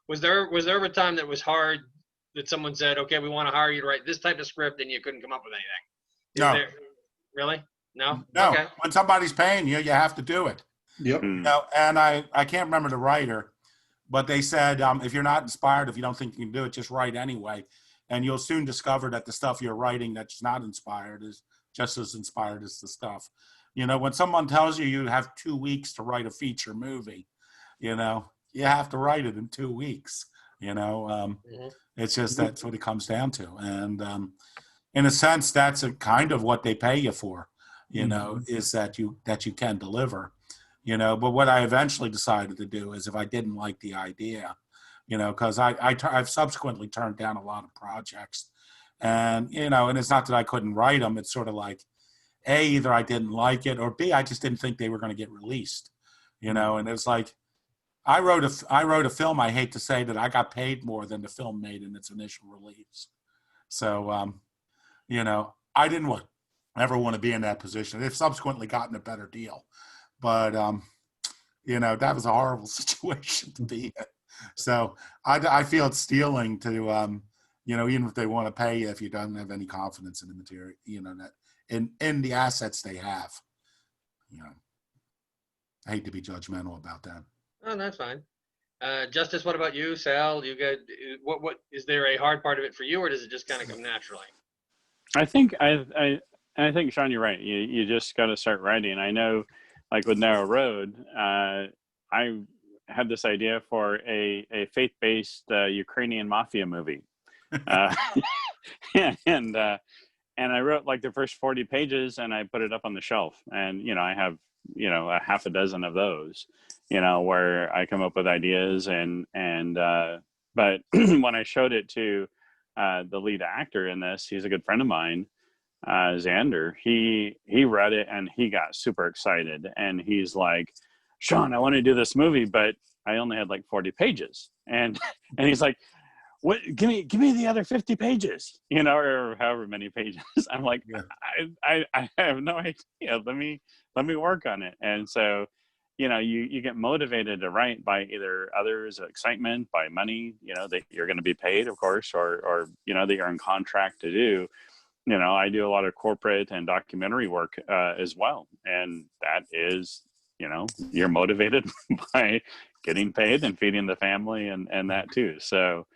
was there ever a time that was hard that someone said, okay, we want to hire you to write this type of script, and you couldn't come up with anything? Really? No? No. Okay. When somebody's paying you, you have to do it. Yep. And I can't remember the writer, but they said, if you're not inspired, if you don't think you can do it, just write anyway. And you'll soon discover that the stuff you're writing that's not inspired is just as inspired as the stuff. You know, when someone tells you you have 2 weeks to write a feature movie, you know, you have to write it in 2 weeks. You know, it's just that's what it comes down to. And in a sense, that's a kind of what they pay you for, you know, is that you can deliver, you know. But what I eventually decided to do is if I didn't like the idea, you know, because I've subsequently turned down a lot of projects. And, you know, and it's not that I couldn't write them. It's sort of like, A, either I didn't like it, or B, I just didn't think they were going to get released, you know. And it's like, I wrote a film, I hate to say, that I got paid more than the film made in its initial release. So, you know, I didn't ever want to be in that position. They've subsequently gotten a better deal. But, you know, that was a horrible situation to be in. So I feel it's stealing to, you know, even if they want to pay you, if you don't have any confidence in the material, you know, that in the assets they have, you know. I hate to be judgmental about that. Oh, that's fine. Justice, what about you, Sal? You got what? Is there a hard part of it for you, or does it just kind of come naturally? I think I think, Shawn, you're right. You just got to start writing. I know, like with Narrow Road, I had this idea for a faith-based Ukrainian mafia movie, and I wrote like the first 40 pages and I put it up on the shelf. And you know, I have, you know, a half a dozen of those, you know, where I come up with ideas but when I showed it to the lead actor in this, he's a good friend of mine, Xander, he read it and he got super excited, and he's like, Shawn, I want to do this movie, but I only had like 40 pages. And he's like, what, give me the other 50 pages, you know, or however many pages. I'm like, yeah. I have no idea. Let me work on it. And so, you know, you get motivated to write by either others' excitement, by money, you know, that you're going to be paid, of course, or, you know, that you're in contract to do. You know, I do a lot of corporate and documentary work as well. And that is, you know, you're motivated by getting paid and feeding the family and that too. So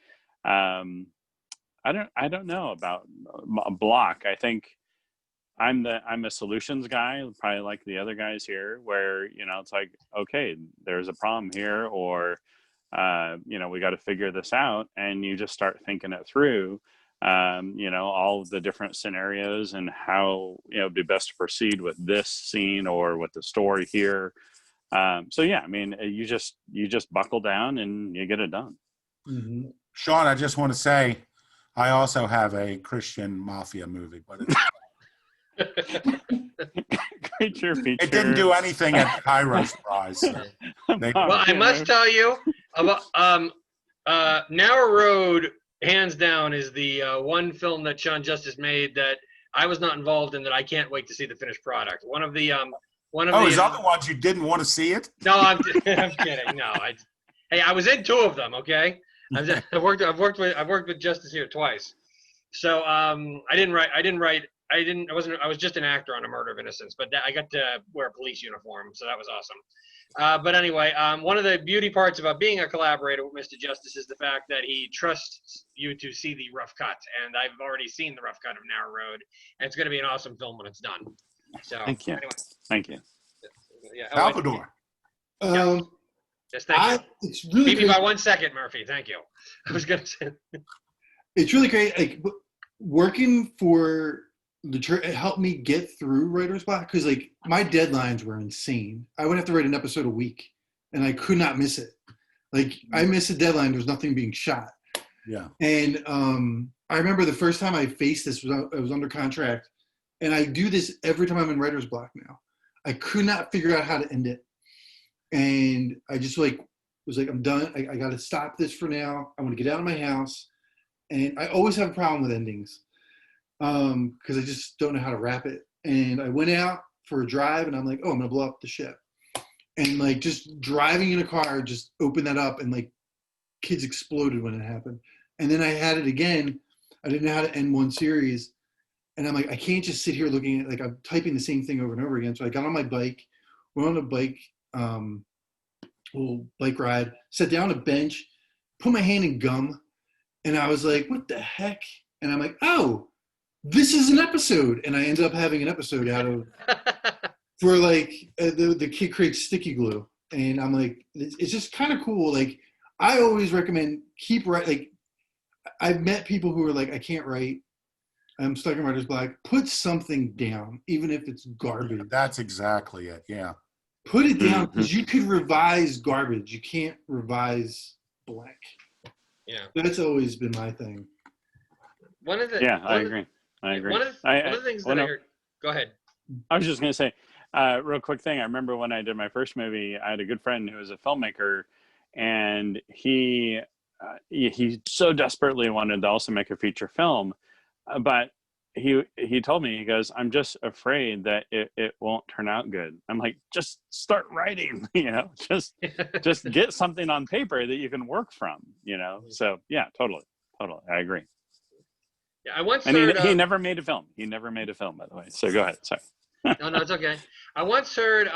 I don't know about a block. I think I'm a solutions guy, probably like the other guys here, where, you know, it's like, okay, there's a problem here, or, you know, we got to figure this out. And you just start thinking it through, you know, all of the different scenarios and how, you know, it'd be best to proceed with this scene or with the story here. So yeah, I mean, you just buckle down and you get it done. Mm-hmm. Shawn, I just want to say, I also have a Christian mafia movie, but Creature feature. It didn't do anything at Kairos Prize. So well, I must tell you about Narrow Road. Hands down is the one film that Shawn Justice made that I was not involved in, that I can't wait to see the finished product. One of the his other ones you didn't want to see it? No, I'm kidding. No, I was in 2 of them. Okay, I've worked with Justice here twice. So I was just an actor on A Murder of Innocence, but I got to wear a police uniform, so that was awesome. But anyway, one of the beauty parts about being a collaborator with Mr. Justice is the fact that he trusts you to see the rough cut, and I've already seen the rough cut of Narrow Road, and it's going to be an awesome film when it's done. So thank you. Anyway. Thank you. Yeah, Salvador. Yes, thank you. It's really Beat me by 1 second, Murphy. Thank you. I was going to say. It's really great. Like working for the church, it helped me get through writer's block, because like my deadlines were insane. I would have to write an episode a week, and I could not miss it. Like I missed a deadline, there was nothing being shot. Yeah. And I remember the first time I faced this I was under contract, and I do this every time I'm in writer's block now. I could not figure out how to end it, and I just was like, I'm done. I got to stop this for now. I want to get out of my house, and I always have a problem with endings. Because I just don't know how to wrap it. And I went out for a drive, and I'm like, oh, I'm gonna blow up the ship. And like just driving in a car, just opened that up, and like kids exploded when it happened. And then I had it again. I didn't know how to end one series, and I'm like, I can't just sit here looking at, like, I'm typing the same thing over and over again. So I got on my bike, went on a bike, little bike ride, sat down on a bench, put my hand in gum, and I was like, what the heck? and I'm like, oh, this is an episode, and I end up having an episode out of for like the kid creates sticky glue, and I'm like, it's just kind of cool. Like I always recommend keep writing. Like I've met people who are like, I can't write. I'm stuck in writer's block. Put something down, even if it's garbage. That's exactly it. Yeah. Put it down because you could revise garbage. You can't revise blank. Yeah. That's always been my thing. One of the I agree. One of the things that I heard. Go ahead. I was just going to say, real quick thing. I remember when I did my first movie, I had a good friend who was a filmmaker, and he so desperately wanted to also make a feature film, but he told me, he goes, I'm just afraid that it won't turn out good. I'm like, just start writing, just get something on paper that you can work from, So yeah, totally. I agree. Yeah, I once and heard, he never made a film. He never made a film, by the way. So go ahead. Sorry. No, it's okay. I once heard,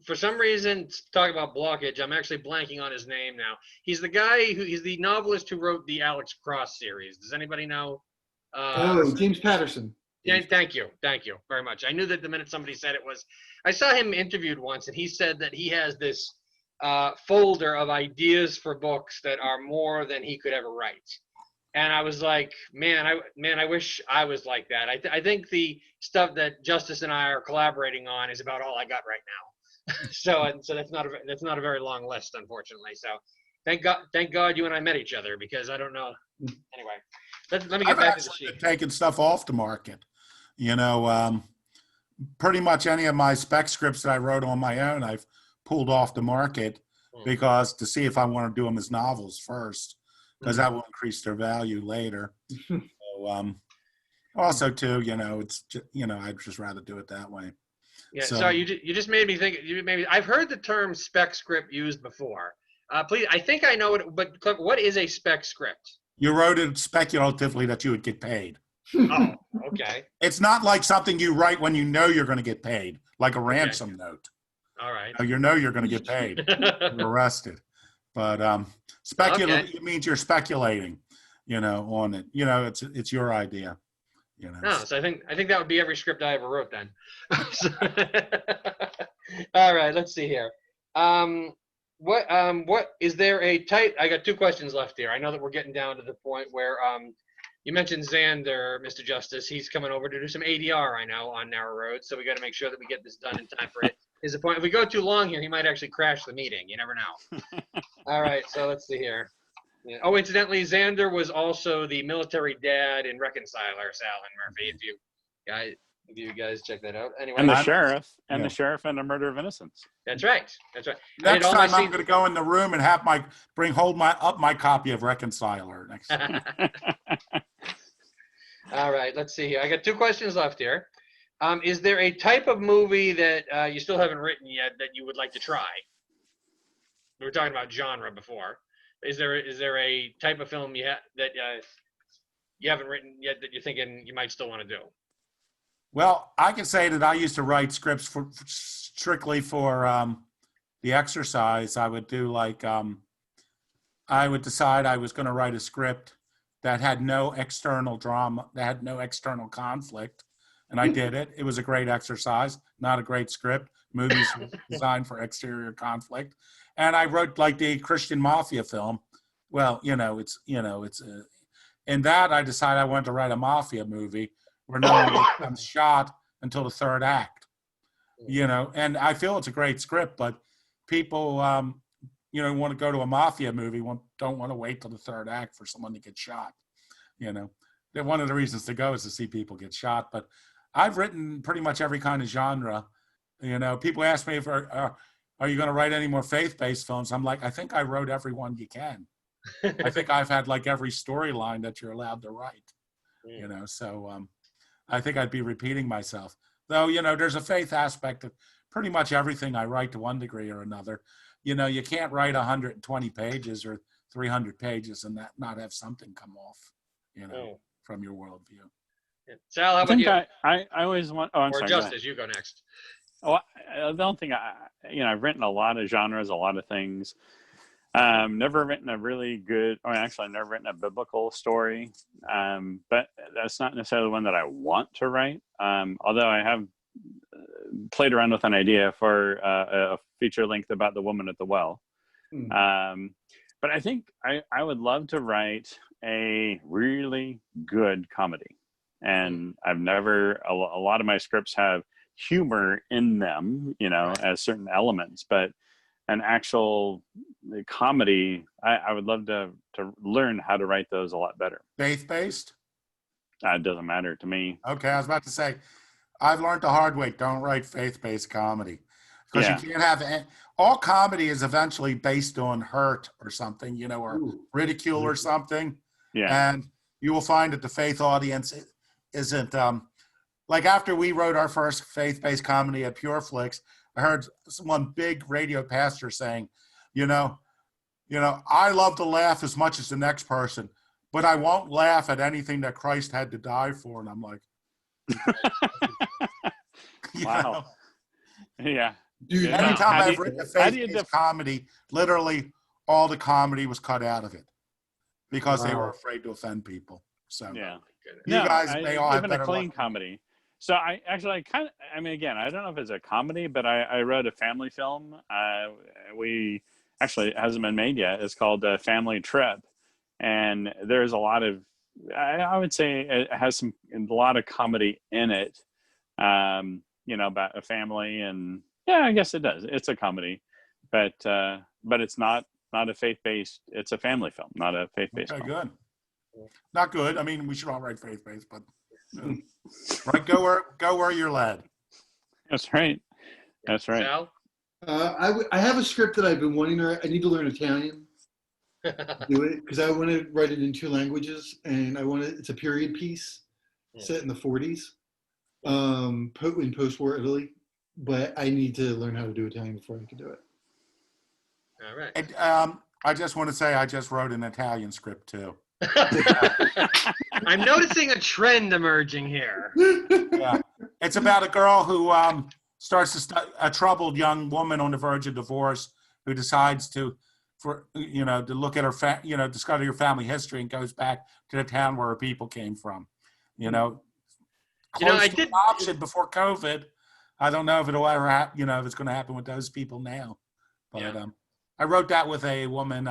for some reason, talk about blockage. I'm actually blanking on his name now. He's the guy he's the novelist who wrote the Alex Cross series. Does anybody know? James Patterson. Yeah, thank you very much. I knew that the minute somebody said it was. I saw him interviewed once, and he said that he has this folder of ideas for books that are more than he could ever write. And I was like, man, I wish I was like that. I think the stuff that Justice and I are collaborating on is about all I got right now. so that's not a very long list, unfortunately. So thank God you and I met each other, because I don't know. Anyway, let me get back to the sheet. Taking stuff off the market, pretty much any of my spec scripts that I wrote on my own, I've pulled off the market because to see if I want to do them as novels first, because that will increase their value later. So, also too, it's I'd just rather do it that way. Yeah. So you just made me think. I've heard the term spec script used before. Please, I think I know it, but what is a spec script? You wrote it speculatively that you would get paid. Oh, okay. It's not like something you write when you know you're going to get paid, like a ransom note. All right. You're going to get paid. You're arrested. But speculative means you're speculating, on it. It's your idea. Oh, so I think that would be every script I ever wrote then. All right, let's see here. What is there a type? I got two questions left here. I know that we're getting down to the point where you mentioned Xander, Mr. Justice. He's coming over to do some ADR, I know, on Narrow Road. So we got to make sure that we get this done in time for it. His appointment. If we go too long here, he might actually crash the meeting. You never know. All right, so let's see here. Yeah. Oh, incidentally, Xander was also the military dad in Reconciler, Sal and Murphy. If you guys check that out. Anyway, and the sheriff, and the murder of innocence. That's right. Next time I'm going to go in the room and have hold my copy of Reconciler next time. All right, let's see here. I got two questions left here. Is there a type of movie that you still haven't written yet that you would like to try? We were talking about genre before. Is there a type of film that you haven't written yet that you're thinking you might still want to do? Well, I can say that I used to write scripts strictly for the exercise. I would do I would decide I was going to write a script that had no external drama, that had no external conflict. And I did it. It was a great exercise, not a great script. Movies were designed for exterior conflict. And I wrote the Christian mafia film. Well, in that I decided I wanted to write a mafia movie where no one becomes shot until the third act. And I feel it's a great script, but people, want to go to a mafia movie, don't want to wait till the third act for someone to get shot. One of the reasons to go is to see people get shot. But I've written pretty much every kind of genre. People ask me if are you going to write any more faith-based films? I'm like, I think I wrote every one you can. I think I've had every storyline that you're allowed to write. So I think I'd be repeating myself. Though, there's a faith aspect of pretty much everything I write to one degree or another. You can't write 120 pages or 300 pages and not have something come off, from your worldview. Yeah. Sal, how about you? I always want. Oh, I'm or sorry. Justice, you go next. Oh, I don't think I've written a lot of genres, a lot of things. Never written a really good, or actually I've never written a biblical story, but that's not necessarily one that I want to write. Although I have played around with an idea for a feature length about the woman at the well. But I think I would love to write a really good comedy. And I've never, a lot of my scripts have humor in them, you know, as certain elements, but an actual comedy, I would love to learn how to write those a lot better. Faith-based? It doesn't matter to me. Okay, I was about to say, I've learned the hard way, don't write faith-based comedy. Because you can't have, all comedy is eventually based on hurt or something, you know, or ridicule or something. Yeah. And you will find that the faith audience isn't, like after we wrote our first faith-based comedy at Pure Flix, I heard one big radio pastor saying, you know, I love to laugh as much as the next person, but I won't laugh at anything that Christ had to die for. And I'm like, wow. Know? Yeah. Dude, anytime I've written a faith-based comedy, literally all the comedy was cut out of it because they were afraid to offend people. So yeah, you guys, they all have even better a clean luck. comedy. So I mean, again, I don't know if it's a comedy, but I wrote a family film. We actually, it hasn't been made yet. It's called Family Trip. And there's a lot of, I would say it has a lot of comedy in it, you know, about a family. And yeah, I guess it does. It's a comedy, but it's not a faith-based, it's a family film, not a faith-based film. Good. Not good. I mean, we should all write faith-based, but right, go where you're led. That's right. That's right. Sal? I have a script that I've been wanting to write. I need to learn Italian. Do it because I want to write it in 2 languages, and it's a period piece set in the 40s, in post-war Italy. But I need to learn how to do Italian before I can do it. All right. And, I just want to say I just wrote an Italian script too. I'm noticing a trend emerging here. Yeah, it's about a girl who starts to a troubled young woman on the verge of divorce who decides to look at her discover her family history and goes back to the town where her people came from. I did option before COVID. I don't know if it'll ever happen. If it's going to happen with those people now. But I wrote that with a woman,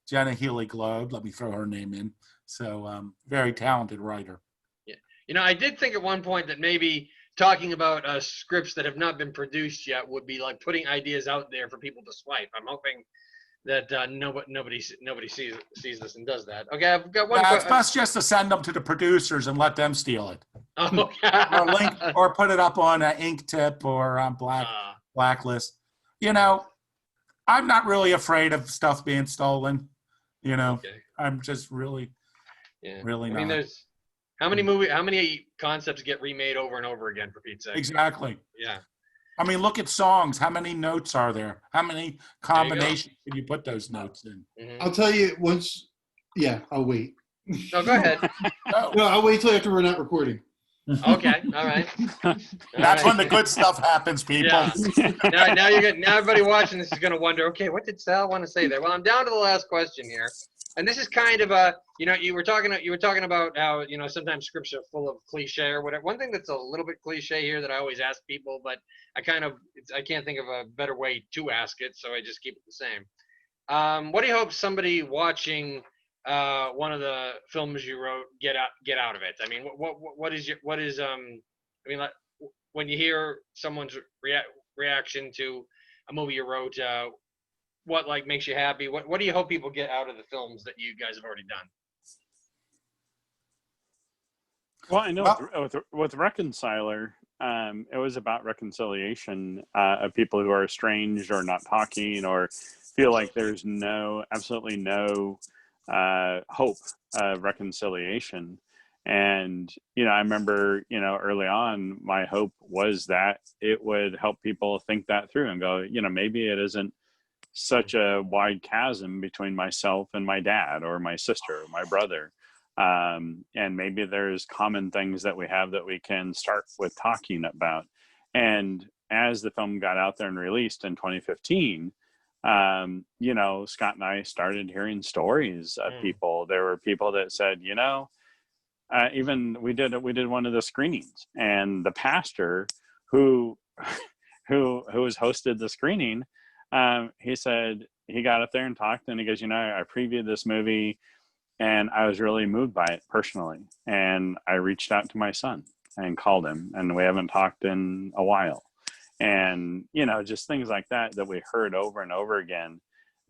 Jenna Healy Globe. Let me throw her name in. So very talented writer. Yeah. I did think at one point that maybe talking about scripts that have not been produced yet would be like putting ideas out there for people to swipe. I'm hoping that nobody sees this and does that. Okay, I've got one. It's best just to send them to the producers and let them steal it. Oh, or put it up on Ink Tip or on Blacklist. I'm not really afraid of stuff being stolen. Okay. I'm just really not. I mean, there's how many concepts get remade over and over again, for Pete's sake? Exactly. Yeah. I mean, look at songs. How many notes are there? How many combinations can you put those notes in? Mm-hmm. I'll tell you once. Yeah, I'll wait. No, go ahead. No, I'll wait till after we're not recording. Okay, all right. That's when the good stuff happens, people. Yeah. Now everybody watching this is going to wonder, okay, what did Sal want to say there? Well, I'm down to the last question here, and this is kind of a, you were talking about how sometimes scripts are full of cliche or whatever. One thing that's a little bit cliche here that I always ask people, but I can't think of a better way to ask it, so I just keep it the same. What do you hope somebody watching one of the films you wrote get out of it? I mean, like when you hear someone's reaction to a movie you wrote, what like makes you happy? What do you hope people get out of the films that you guys have already done? Well, I know with Reconciler, it was about reconciliation of people who are estranged or not talking or feel like there's absolutely no hope of reconciliation. And I remember early on my hope was that it would help people think that through and go, maybe it isn't such a wide chasm between myself and my dad or my sister or my brother, and maybe there's common things that we have that we can start with talking about. And as the film got out there and released in 2015, you know, Scott and I started hearing stories of people. There were people that said, you know, even we did one of the screenings, and the pastor who was hosted the screening, he said he got up there and talked, and he goes, you know, I previewed this movie and I was really moved by it personally, and I reached out to my son and called him, and we haven't talked in a while. And, you know, just things like that we heard over and over again,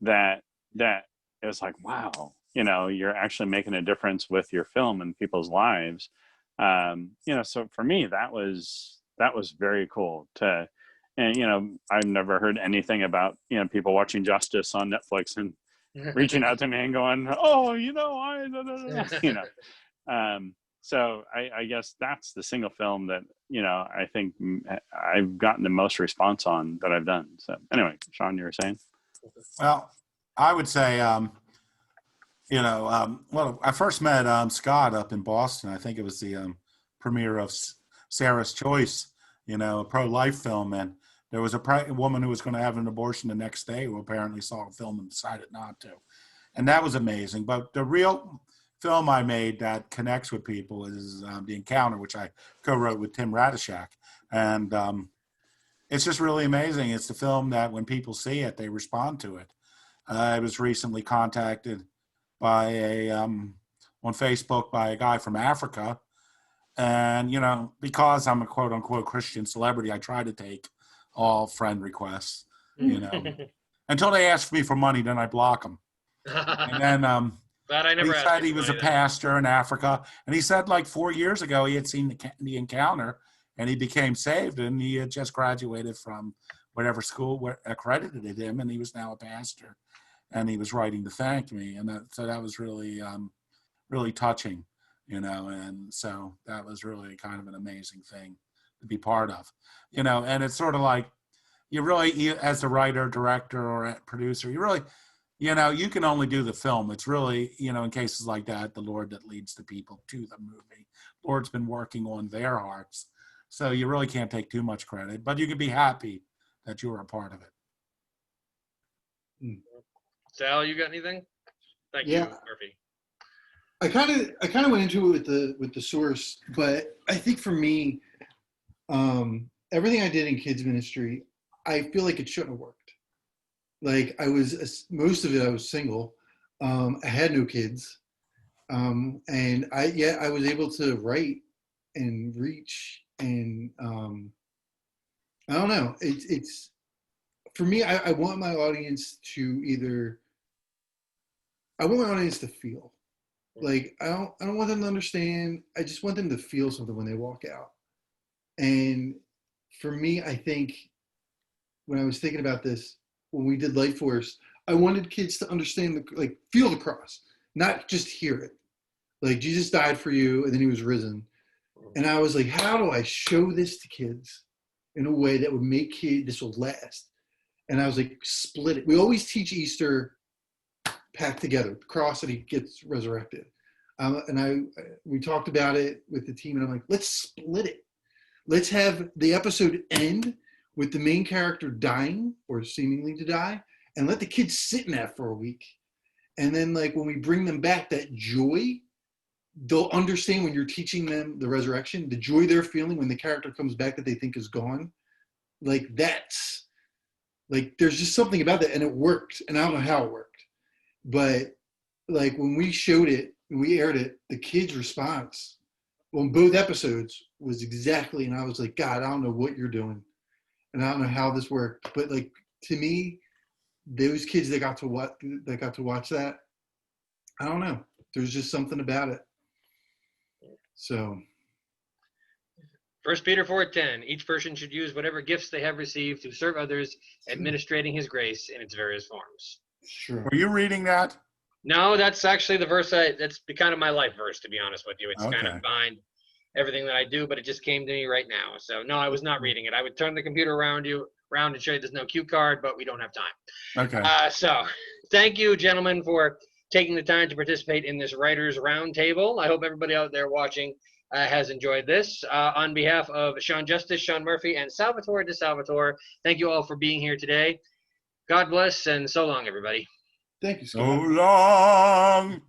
that it was like, wow, you know, you're actually making a difference with your film in people's lives. You know, so for me, that was very cool to, and, you know, I've never heard anything about, you know, people watching Justice on Netflix and reaching out to me and going, oh, you know, you know. So I guess that's the single film that, you know, I think I've gotten the most response on that I've done. So anyway, Shawn, you were saying? Well, I would say, you know, well, I first met Scott up in Boston. I think it was the premiere of Sarah's Choice, you know, a pro-life film. And there was a woman who was going to have an abortion the next day who apparently saw the film and decided not to. And that was amazing. But the real film I made that connects with people is The Encounter, which I co-wrote with Tim Radishak. And it's just really amazing. It's the film that when people see it, they respond to it. I was recently contacted by on Facebook by a guy from Africa. And, you know, because I'm a quote unquote Christian celebrity, I try to take all friend requests, you know, until they ask me for money, then I block them. And then Glad I never he asked said you he was for a money then. pastor in Africa. And he said like 4 years ago, he had seen the Encounter and he became saved, and he had just graduated from whatever school accredited him. And he was now a pastor, and he was writing to thank me. And so that was really, really touching, you know, and so that was really kind of an amazing thing to be part of, you know. And it's sort of like you as a writer, director, or a producer, you really, you know, you can only do the film. It's really, you know, in cases like that, the Lord that leads the people to the movie. Lord's been working on their hearts. So you really can't take too much credit, but you can be happy that you were a part of it. Sal, you got anything? Thank Yeah. you, Murphy. I kind of went into it with the source, but I think for me, everything I did in kids ministry, I feel like it shouldn't have worked. Like most of it, I was single. I had no kids, and I was able to write and reach, and I don't know. It's for me. I want my audience to feel. Like I don't want them to understand. I just want them to feel something when they walk out. And for me, I think when I was thinking about this, when we did Light Force, I wanted kids to understand feel the cross, not just hear it. Like Jesus died for you, and then he was risen. And I was like, how do I show this to kids in a way that would make this will last? And I was like, split it. We always teach Easter packed together, the cross, and he gets resurrected. We talked about it with the team, and I'm like, let's split it. Let's have the episode end with the main character dying or seemingly to die, and let the kids sit in that for a week. And then like when we bring them back, that joy, they'll understand when you're teaching them the resurrection, the joy they're feeling when the character comes back that they think is gone. Like that's like, there's just something about that, and it worked. And I don't know how it worked. But like when we showed it and we aired it, the kids' response on both episodes was exactly, and I was like, God, I don't know what you're doing, and I don't know how this worked. But like to me, those kids that got to watch that, I don't know. There's just something about it. So 1 Peter 4:10, each person should use whatever gifts they have received to serve others, administrating his grace in its various forms. sure. Were you reading that? No, that's actually the verse that's kind of my life verse, to be honest with you. It's kind Okay. of behind everything that I do, but it just came to me right now. So no, I was not reading it. I would turn the computer around and show you there's no cue card, but we don't have time. Okay. So thank you, gentlemen, for taking the time to participate in this Writers Roundtable. I hope everybody out there watching has enjoyed this. On behalf of Shawn Justice, Shawn Murphy, and Salvitor DeSalvitor, thank you all for being here today. God bless, and so long, everybody. Thank you, So Scott. long.